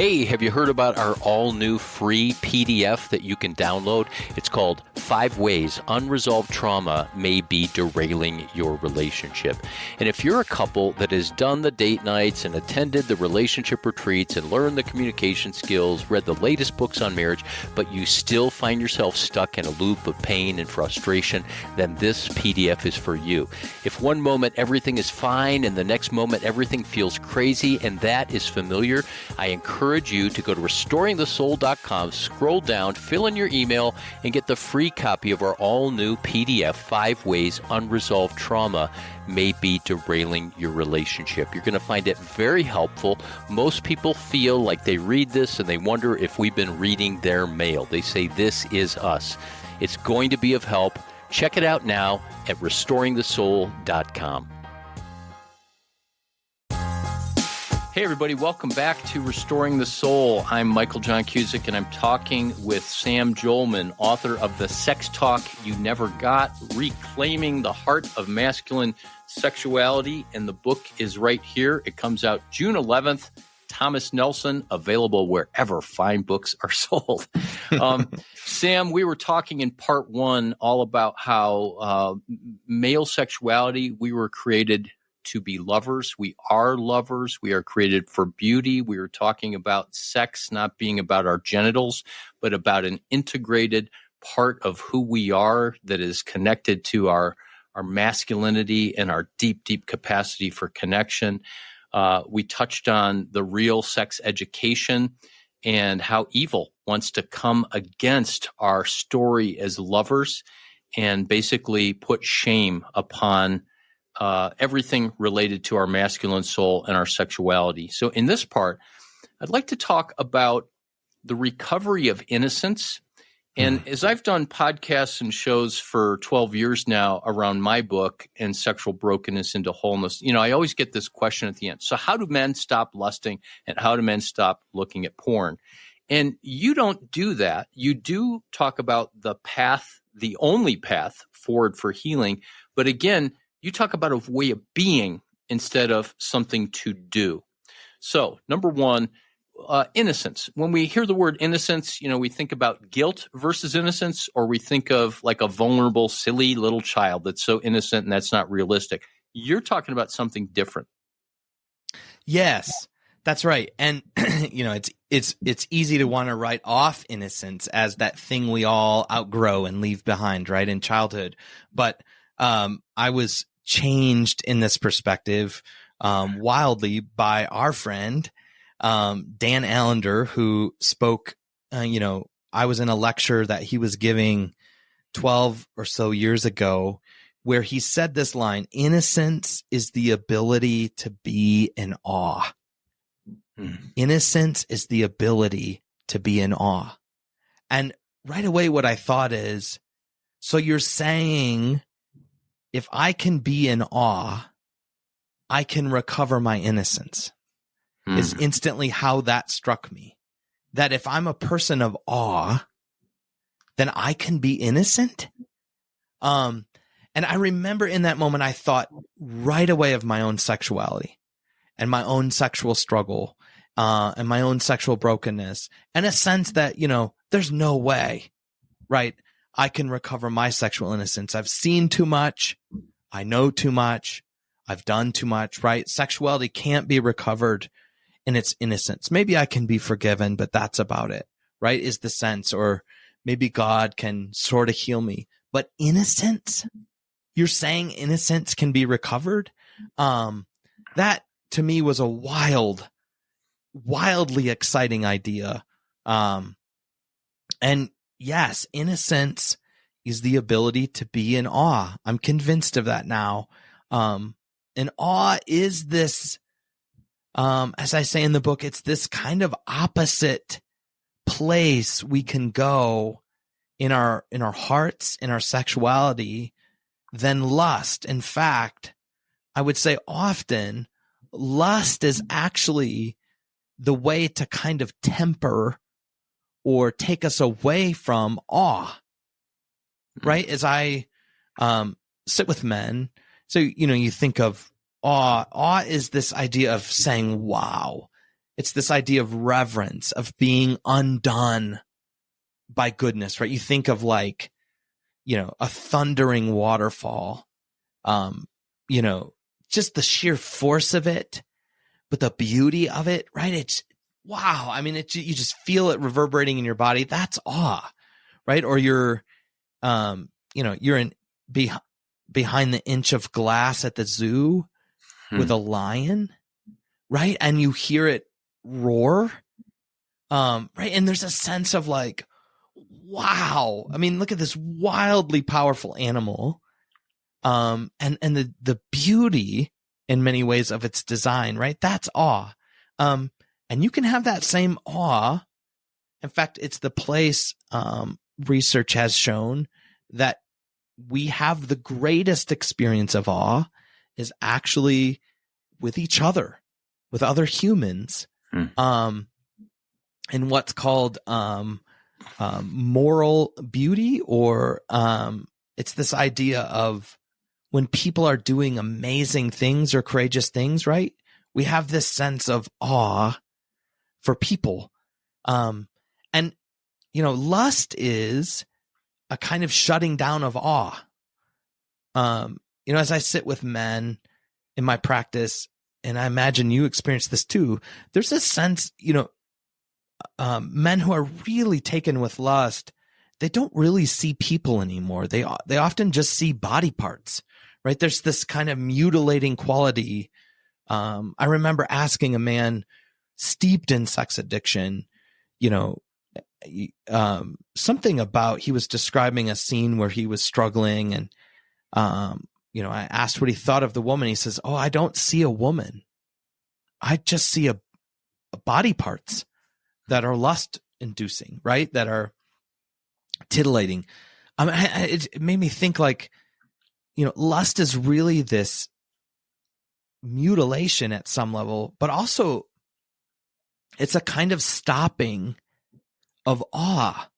Hey, have you heard about our all-new free PDF that you can download? It's called 5 Ways Unresolved Trauma May Be Derailing Your Relationship. And if you're a couple that has done the date nights and attended the relationship retreats and learned the communication skills, read the latest books on marriage, but you still find yourself stuck in a loop of pain and frustration, then this PDF is for you. If one moment everything is fine and the next moment everything feels crazy and that is familiar, I encourage you to go to restoringthesoul.com, scroll down, fill in your email, and get the free copy of our all-new PDF, 5 Ways Unresolved Trauma May Be Derailing Your Relationship. You're going to find it very helpful. Most people feel like they read this and they wonder if we've been reading their mail. They say, this is us. It's going to be of help. Check it out now at restoringthesoul.com. Hey everybody, welcome back to Restoring the Soul. I'm Michael John Cusick, and I'm talking with Sam Jolman, author of The Sex Talk You Never Got, Reclaiming the Heart of Masculine Sexuality, and the book is right here. It comes out June 11th. Thomas Nelson, available wherever fine books are sold. Sam, we were talking in part 1 all about how male sexuality, we were created to be lovers. We are lovers. We are created for beauty. We were talking about sex not being about our genitals, but about an integrated part of who we are that is connected to our masculinity and our deep, deep capacity for connection. We touched on the real sex education and how evil wants to come against our story as lovers and basically put shame upon everything related to our masculine soul and our sexuality. So in this part, I'd like to talk about the recovery of innocence. And as I've done podcasts and shows for 12 years now around my book and sexual brokenness into wholeness, I always get this question at the end. So how do men stop lusting and how do men stop looking at porn? And you don't do that. You do talk about the path, the only path forward for healing. But again, you talk about a way of being instead of something to do. So, number 1, innocence. When we hear the word innocence, we think about guilt versus innocence, or we think of like a vulnerable, silly little child that's so innocent and that's not realistic. You're talking about something different. Yes, that's right. And it's easy to want to write off innocence as that thing we all outgrow and leave behind, right, in childhood. But I was changed in this perspective wildly by our friend Dan Allender, who spoke. I was in a lecture that he was giving 12 or so years ago, where he said this line: "Innocence is the ability to be in awe." Innocence is the ability to be in awe. And right away, what I thought is, so you're saying, if I can be in awe, I can recover my innocence. Is instantly how that struck me. That if I'm a person of awe, then I can be innocent. And I remember in that moment, I thought right away of my own sexuality and my own sexual struggle and my own sexual brokenness, and a sense that, there's no way, right, I can recover my sexual innocence. I've seen too much. I know too much. I've done too much, right? Sexuality can't be recovered in its innocence. Maybe I can be forgiven, but that's about it, right? Is the sense, or maybe God can sort of heal me. But innocence, you're saying innocence can be recovered? That to me was a wildly exciting idea. And yes, innocence is the ability to be in awe. I'm convinced of that now. And awe is this, as I say in the book, it's this kind of opposite place we can go in our hearts, in our sexuality, than lust. In fact, I would say often lust is actually the way to kind of temper or take us away from awe, right? As I sit with men, so, you think of awe. Awe is this idea of saying, wow. it's this idea of reverence, of being undone by goodness, right? You think of like, a thundering waterfall, just the sheer force of it, but the beauty of it, right? It's wow. I mean, you just feel it reverberating in your body. That's awe, right? Or you're behind the inch of glass at the zoo with a lion, right? And you hear it roar, right? And there's a sense of like, wow. I mean, look at this wildly powerful animal, and the beauty in many ways of its design, right? That's awe. And you can have that same awe. In fact, it's the place, research has shown that we have the greatest experience of awe is actually with each other, with other humans, in what's called moral beauty, or it's this idea of when people are doing amazing things or courageous things, right? We have this sense of awe for people. And, lust is a kind of shutting down of awe. As I sit with men in my practice, and I imagine you experience this too, there's a sense, men who are really taken with lust, they don't really see people anymore. They often just see body parts, right? There's this kind of mutilating quality. I remember asking a man steeped in sex addiction, something about, he was describing a scene where he was struggling, and I asked what he thought of the woman. He says, "Oh, I don't see a woman. I just see a body parts that are lust inducing, right? That are titillating." It made me think like, lust is really this mutilation at some level, but also it's a kind of stopping of awe.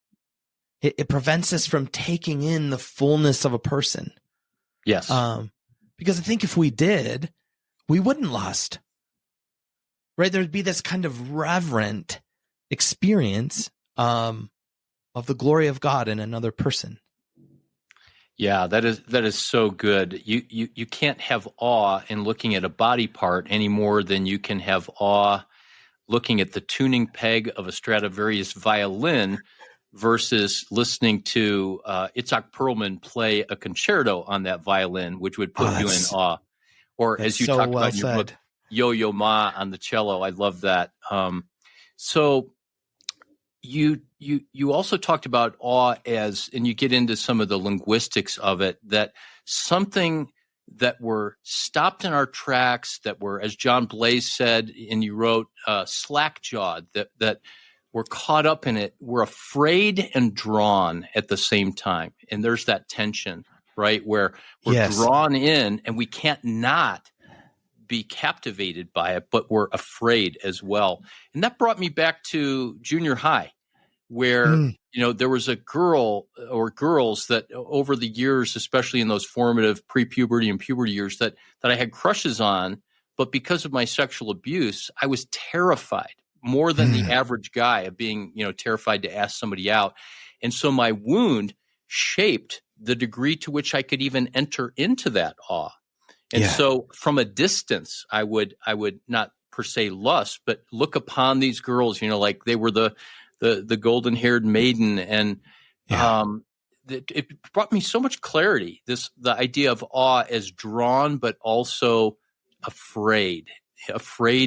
It prevents us from taking in the fullness of a person. Yes. Because I think if we did, we wouldn't lust, right? There'd be this kind of reverent experience of the glory of God in another person. Yeah, that is so good. You can't have awe in looking at a body part any more than you can have awe looking at the tuning peg of a Stradivarius violin versus listening to Itzhak Perlman play a concerto on that violin, which would put you in awe. Or as you talked about in your book, Yo-Yo Ma on the cello. I love that. So you also talked about awe as, and you get into some of the linguistics of it, that something that were stopped in our tracks, that were, as John Blaze said, and you wrote, slack-jawed, that we're caught up in it. We're afraid and drawn at the same time. And there's that tension, right? Where we're drawn in and we can't not be captivated by it, but we're afraid as well. And that brought me back to junior high, where, there was a girl or girls that over the years, especially in those formative pre-puberty and puberty years, that I had crushes on. But because of my sexual abuse, I was terrified more than the average guy of being, terrified to ask somebody out. And so my wound shaped the degree to which I could even enter into that awe. And so from a distance, I would not per se lust, but look upon these girls, like they were the golden haired maiden. And it brought me so much clarity, the idea of awe as drawn, but also afraid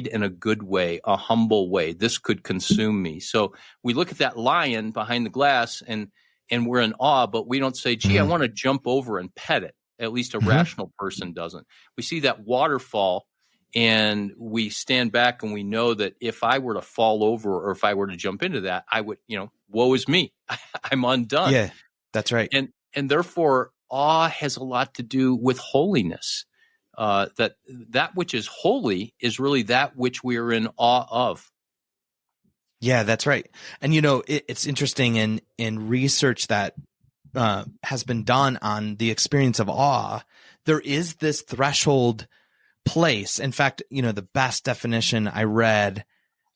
in a good way, a humble way. This could consume me. So we look at that lion behind the glass and we're in awe, but we don't say, gee, I want to jump over and pet it. At least a rational person doesn't. We see that waterfall and we stand back and we know that if I were to fall over or if I were to jump into that, I would, woe is me. I'm undone. Yeah, that's right. And therefore awe has a lot to do with holiness. That which is holy is really that which we are in awe of. Yeah, that's right. And, it's interesting in research that has been done on the experience of awe, there is this threshold place. In fact, the best definition I read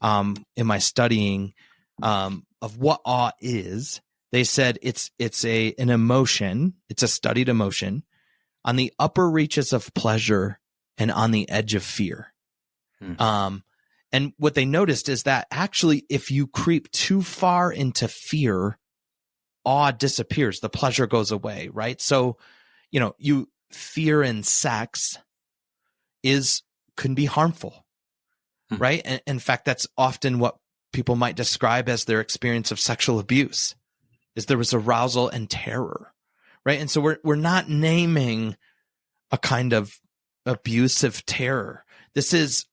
in my studying of what awe is. They said it's an emotion. It's a studied emotion on the upper reaches of pleasure and on the edge of fear. And what they noticed is that actually, if you creep too far into fear, awe disappears. The pleasure goes away, right? So, fear in sex can be harmful, right? And in fact, that's often what people might describe as their experience of sexual abuse, is there was arousal and terror, right? And so we're not naming a kind of abusive terror. This is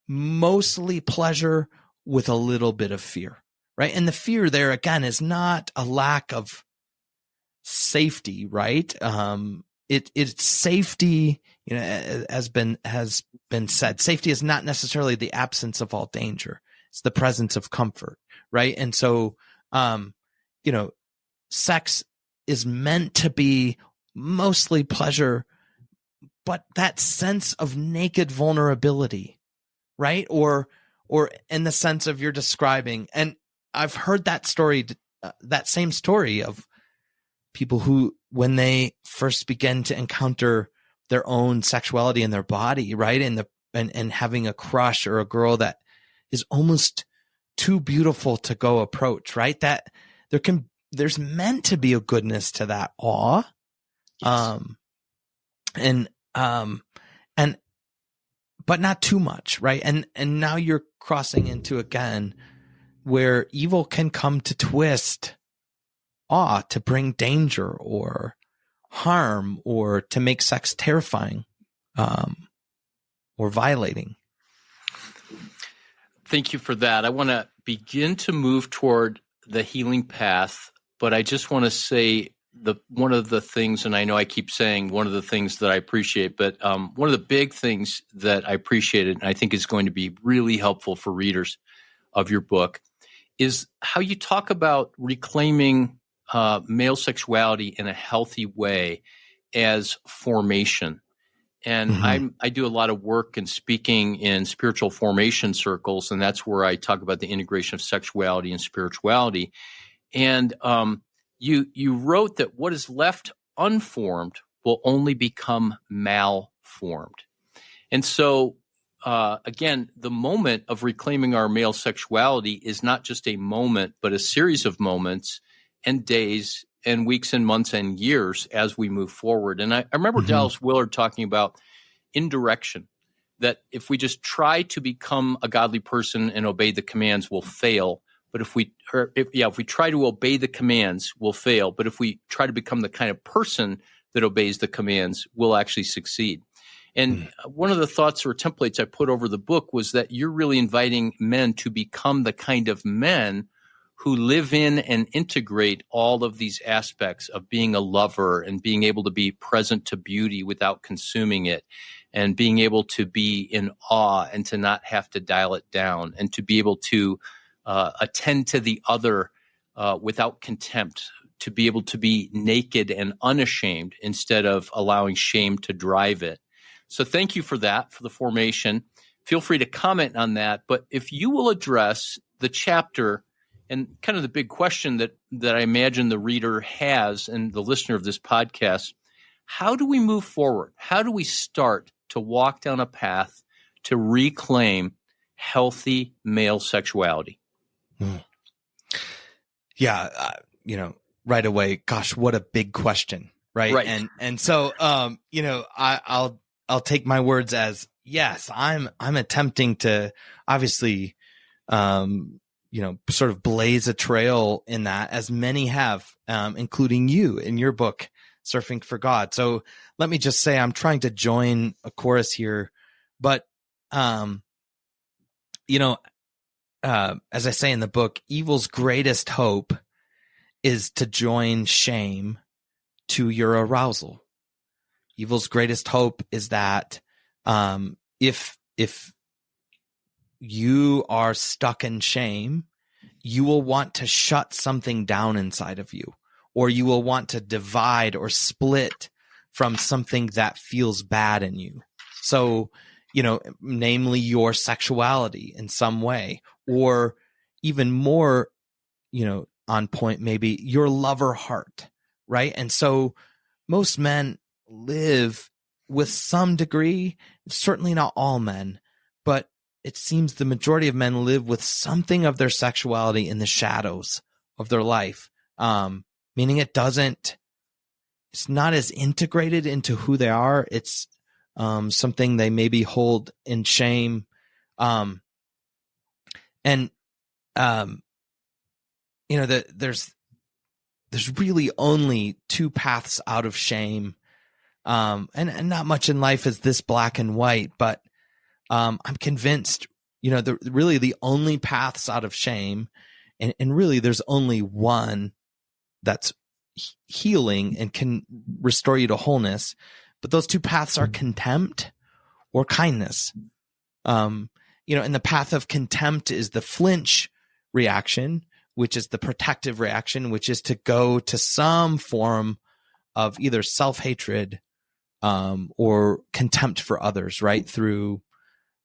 mostly pleasure with a little bit of fear, right? And the fear there, again, is not a lack of safety, right? It's safety, has been said. Safety is not necessarily the absence of all danger. It's the presence of comfort, right? And so, sex is meant to be mostly pleasure, but that sense of naked vulnerability, right? Or in the sense of you're describing, and I've heard that story, that same story of people who, when they first begin to encounter their own sexuality in their body, right? And having a crush or a girl that is almost too beautiful to go approach, right? That there's meant to be a goodness to that awe. Yes. But not too much, right? And now you're crossing into, again, where evil can come to twist awe to bring danger or harm or to make sex terrifying, or violating. Thank you for that. I want to begin to move toward the healing path, but I just want to say one of the things, and I know I keep saying one of the things that I appreciate, but one of the big things that I appreciated, and I think is going to be really helpful for readers of your book, is how you talk about reclaiming male sexuality in a healthy way as formation. And I do a lot of work and speaking in spiritual formation circles, and that's where I talk about the integration of sexuality and spirituality. And you wrote that what is left unformed will only become malformed. And so, again, the moment of reclaiming our male sexuality is not just a moment, but a series of moments and days and weeks and months and years as we move forward. And I remember Dallas Willard talking about indirection, that if we just try to become a godly person and obey the commands, we'll fail. But if we try to obey the commands, we'll fail. But if we try to become the kind of person that obeys the commands, we'll actually succeed. And one of the thoughts or templates I put over the book was that you're really inviting men to become the kind of men who live in and integrate all of these aspects of being a lover and being able to be present to beauty without consuming it, and being able to be in awe and to not have to dial it down, and to be able to attend to the other without contempt, to be able to be naked and unashamed instead of allowing shame to drive it. So thank you for that, for the formation. Feel free to comment on that. But if you will address the chapter and kind of the big question that I imagine the reader has and the listener of this podcast, how do we move forward? How do we start to walk down a path to reclaim healthy male sexuality? Yeah, right away, gosh, what a big question, right? And so, I'll take my words as, yes, I'm attempting to obviously, sort of blaze a trail in that, as many have, including you in your book, Surfing for God. So let me just say, I'm trying to join a chorus here, but, as I say in the book, evil's greatest hope is to join shame to your arousal. Evil's greatest hope is that if you are stuck in shame, you will want to shut something down inside of you, or you will want to divide or split from something that feels bad in you. So, namely your sexuality in some way, or even more, on point, maybe your lover heart, right? And so most men live with some degree, certainly not all men, but it seems the majority of men live with something of their sexuality in the shadows of their life, meaning it's not as integrated into who they are. It's something they maybe hold in shame. There's really only two paths out of shame. And not much in life is this black and white, but I'm convinced, really the only paths out of shame, and really there's only one that's healing and can restore you to wholeness. But those two paths are contempt or kindness. And the path of contempt is the flinch reaction, which is the protective reaction, which is to go to some form of either self-hatred or contempt for others, right? Through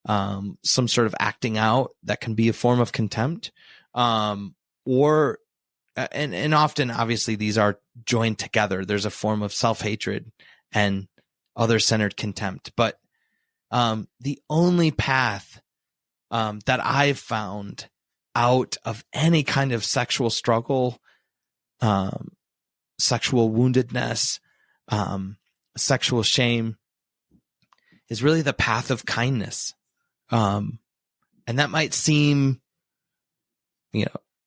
some sort of acting out that can be a form of contempt, and often, obviously, these are joined together. There's a form of self-hatred and other-centered contempt. But the only path that I've found out of any kind of sexual struggle, sexual woundedness, sexual shame is really the path of kindness. And that might seem,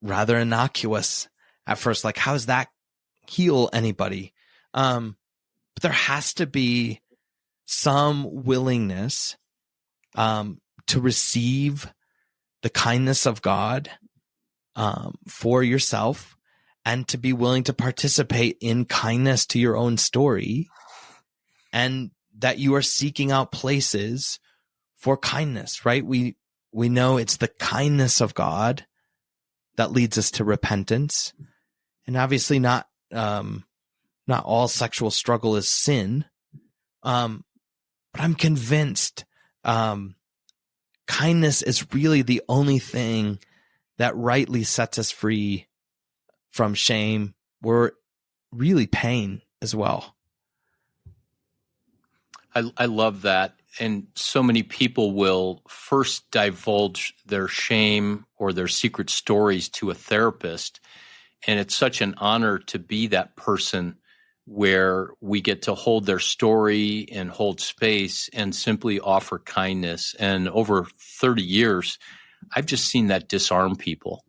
rather innocuous at first, like, how does that heal anybody? But there has to be some willingness to receive the kindness of God for yourself, and to be willing to participate in kindness to your own story, and that you are seeking out places for kindness, right? We know it's the kindness of God that leads us to repentance. And obviously not all sexual struggle is sin. But I'm convinced kindness is really the only thing that rightly sets us free from shame, or really pain as well. I love that. And so many people will first divulge their shame or their secret stories to a therapist. And it's such an honor to be that person where we get to hold their story and hold space and simply offer kindness. And over 30 years, I've just seen that disarm people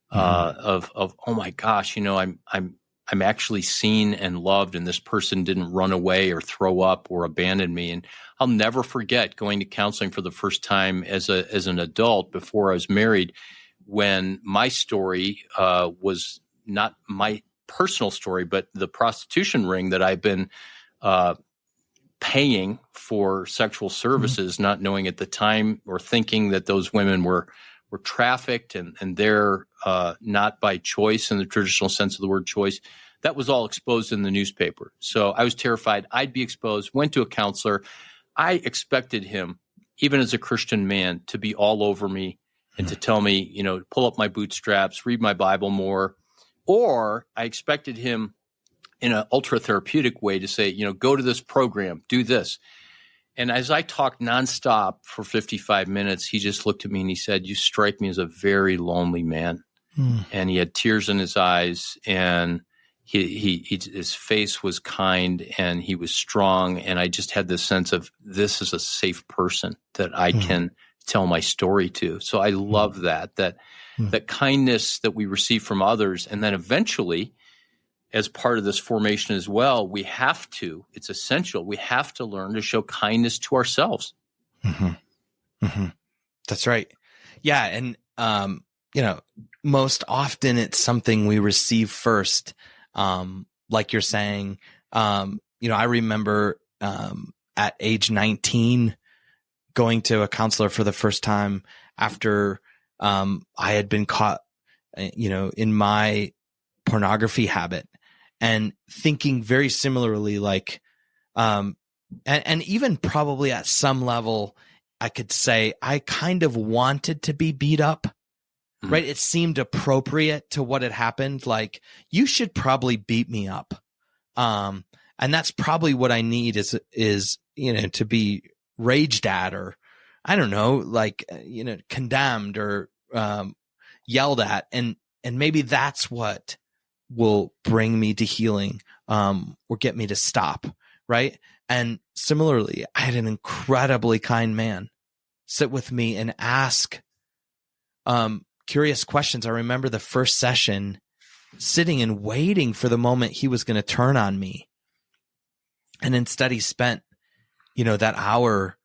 of oh my gosh, I'm actually seen and loved, and this person didn't run away or throw up or abandon me. And I'll never forget going to counseling for the first time as an adult before I was married, when my story was not my personal story, but the prostitution ring that I've been paying for sexual services, not knowing at the time or thinking that those women were trafficked and they're not by choice in the traditional sense of the word choice. That was all exposed in the newspaper. So I was terrified I'd be exposed, went to a counselor. I expected him, even as a Christian man, to be all over me and to tell me, pull up my bootstraps, read my Bible more. Or I expected him in an ultra therapeutic way to say, go to this program, do this. And as I talked nonstop for 55 minutes, he just looked at me and he said, "You strike me as a very lonely man." And he had tears in his eyes, and his face was kind, and he was strong. And I just had this sense of, this is a safe person that I can tell my story to. So I love that kindness that we receive from others. And then eventually, as part of this formation as well, it's essential, we have to learn to show kindness to ourselves. That's right. Yeah. And, most often it's something we receive first. Like you're saying, I remember, at age 19, going to a counselor for the first time after, I had been caught, in my pornography habit, and thinking very similarly, like, and even probably at some level, I could say I kind of wanted to be beat up, right? It seemed appropriate to what had happened. Like, you should probably beat me up. And that's probably what I need is, to be raged at, or I don't know, like, condemned or, yelled at. And maybe that's what will bring me to healing, or get me to stop. Right. And similarly, I had an incredibly kind man sit with me and ask, curious questions. I remember the first session sitting and waiting for the moment he was going to turn on me. And instead he spent, that hour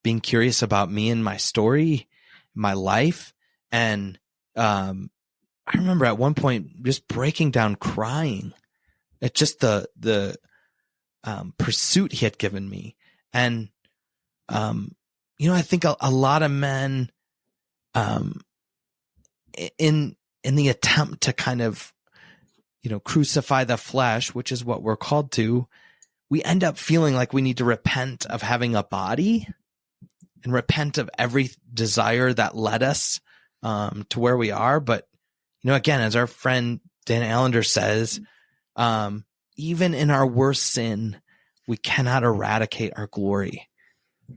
being curious about me and my story, my life. And, I remember at one point just breaking down crying at just the pursuit he had given me. And, I think a lot of men, in the attempt to kind of, crucify the flesh, which is what we're called to, we end up feeling like we need to repent of having a body and repent of every desire that led us, to where we are. But, again, as our friend Dan Allender says, even in our worst sin, we cannot eradicate our glory.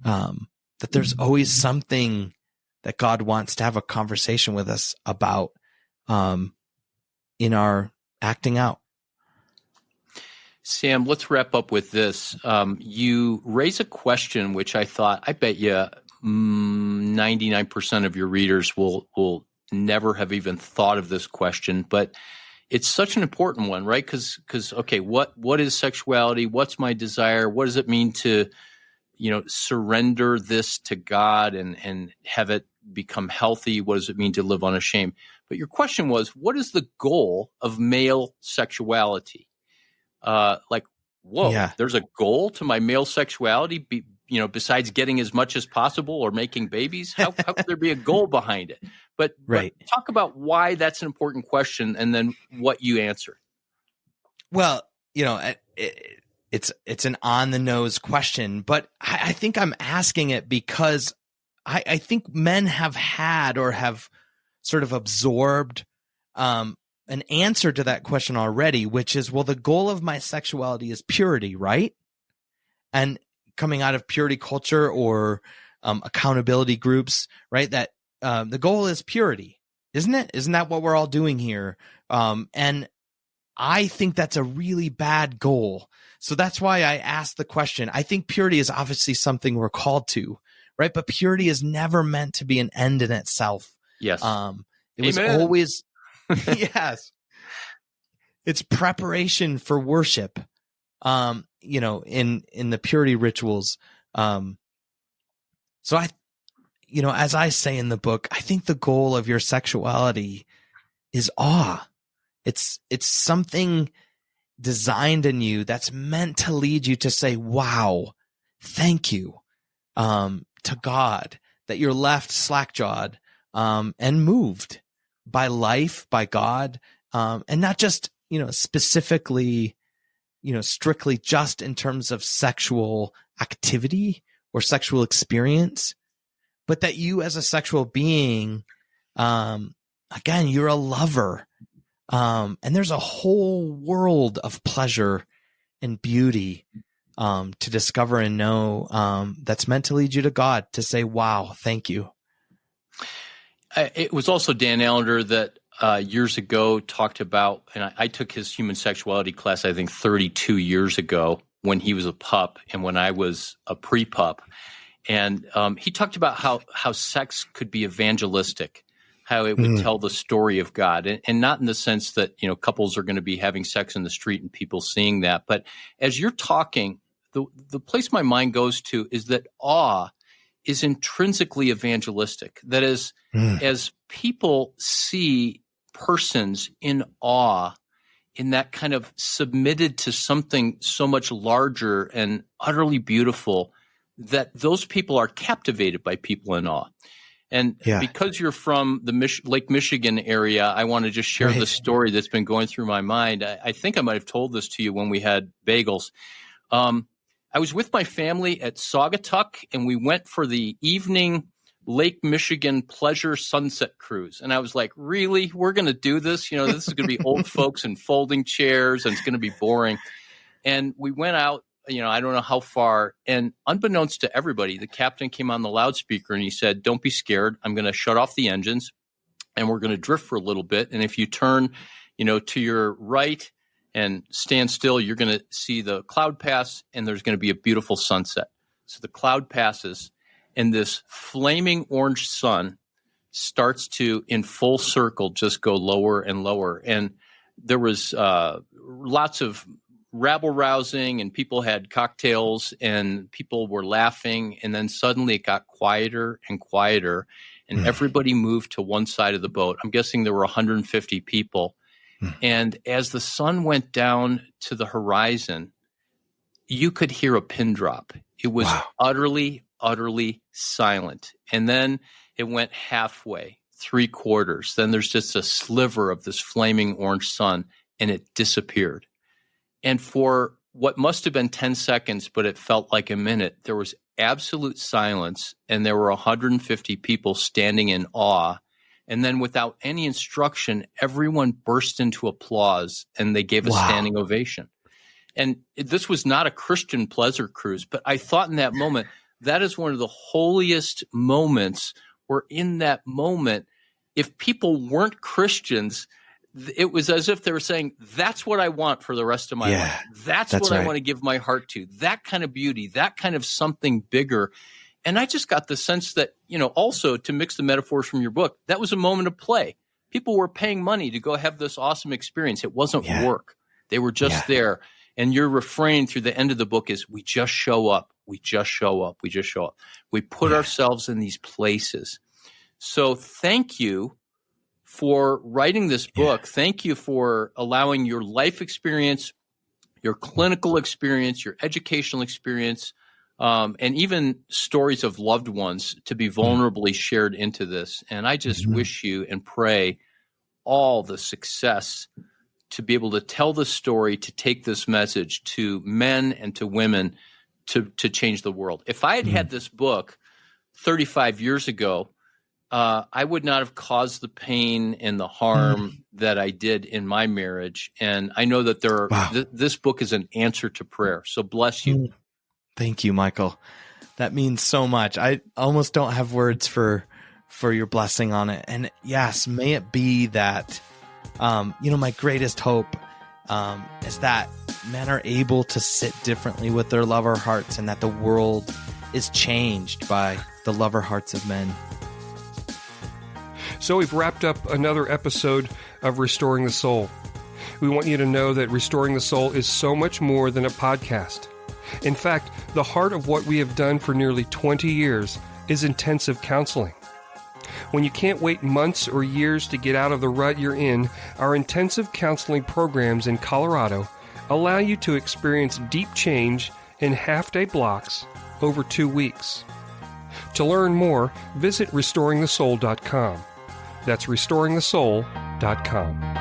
That there's always something that God wants to have a conversation with us about, in our acting out. Sam, let's wrap up with this. You raise a question, which I bet you 99% of your readers will never have even thought of this question, but it's such an important one, right? Because okay, what is sexuality? What's my desire? What does it mean to, surrender this to God and have it become healthy? What does it mean to live unashamed? But your question was, what is the goal of male sexuality? There's a goal to my male sexuality, besides getting as much as possible or making babies? How could there be a goal behind it? But talk about why that's an important question and then what you answer. Well, it's an on the nose question, but I think I'm asking it because I think men have had or have sort of absorbed, an answer to that question already, which is, well, the goal of my sexuality is purity, right? And coming out of purity culture or accountability groups, right? That the goal is purity, isn't it? Isn't that what we're all doing here? And I think that's a really bad goal. So that's why I asked the question. I think purity is obviously something we're called to, right? But purity is never meant to be an end in itself. Yes. It was always, yes. It's preparation for worship, in the purity rituals. So as I say in the book, I think the goal of your sexuality is awe. It's something designed in you that's meant to lead you to say, wow, thank you, to God, that you're left slack-jawed, and moved by life, by God, and not just, specifically, strictly just in terms of sexual activity or sexual experience, but that you as a sexual being, again, you're a lover. And there's a whole world of pleasure and beauty, to discover and know, that's meant to lead you to God, to say, wow, thank you. It was also Dan Allender that years ago talked about, and I took his human sexuality class, I think 32 years ago when he was a pup and when I was a pre-pup. And he talked about how sex could be evangelistic, how it would tell the story of God, and not in the sense that, couples are going to be having sex in the street and people seeing that. But as you're talking, the place my mind goes to is that awe is intrinsically evangelistic. That is, as people see persons in awe, in that kind of submitted to something so much larger and utterly beautiful, that those people are captivated by people in awe. And because you're from the Lake Michigan area, I want to just share the story that's been going through my mind. I think I might have told this to you when we had bagels. I was with my family at Saugatuck, and we went for the evening Lake Michigan pleasure sunset cruise. And I was like, really? We're going to do this? This is going to be old folks in folding chairs, and it's going to be boring. And we went out, I don't know how far. And unbeknownst to everybody, the captain came on the loudspeaker and he said, don't be scared. I'm going to shut off the engines and we're going to drift for a little bit. And if you turn, to your right and stand still, you're going to see the cloud pass and there's going to be a beautiful sunset. So the cloud passes and this flaming orange sun starts to, in full circle, just go lower and lower. And there was lots of rabble-rousing, and people had cocktails, and people were laughing. And then suddenly it got quieter and quieter, and everybody moved to one side of the boat. I'm guessing there were 150 people. And as the sun went down to the horizon, you could hear a pin drop. It was utterly, utterly silent. And then it went halfway, 3/4. Then there's just a sliver of this flaming orange sun, and it disappeared. And for what must have been 10 seconds, but it felt like a minute, there was absolute silence, and there were 150 people standing in awe. And then without any instruction, everyone burst into applause, and they gave a standing ovation. And this was not a Christian pleasure cruise, but I thought in that moment, that is one of the holiest moments where in that moment, if people weren't Christians, it was as if they were saying, that's what I want for the rest of my life. That's what I want to give my heart to. That kind of beauty, that kind of something bigger. And I just got the sense that, also to mix the metaphors from your book, that was a moment of play. People were paying money to go have this awesome experience. It wasn't work. They were just there. And your refrain through the end of the book is, we just show up. We just show up. We just show up. We put ourselves in these places. So thank you for writing this book. Thank you for allowing your life experience, your clinical experience, your educational experience, and even stories of loved ones to be vulnerably shared into this. And I just wish you and pray all the success to be able to tell the story, to take this message to men and to women to change the world. If I had had this book 35 years ago, I would not have caused the pain and the harm that I did in my marriage. And I know that this book is an answer to prayer. So bless you. Thank you, Michael. That means so much. I almost don't have words for your blessing on it. And yes, may it be that, my greatest hope is that men are able to sit differently with their lover hearts, and that the world is changed by the lover hearts of men. So we've wrapped up another episode of Restoring the Soul. We want you to know that Restoring the Soul is so much more than a podcast. In fact, the heart of what we have done for nearly 20 years is intensive counseling. When you can't wait months or years to get out of the rut you're in, our intensive counseling programs in Colorado allow you to experience deep change in half-day blocks over 2 weeks. To learn more, visit restoringthesoul.com. That's restoringthesoul.com.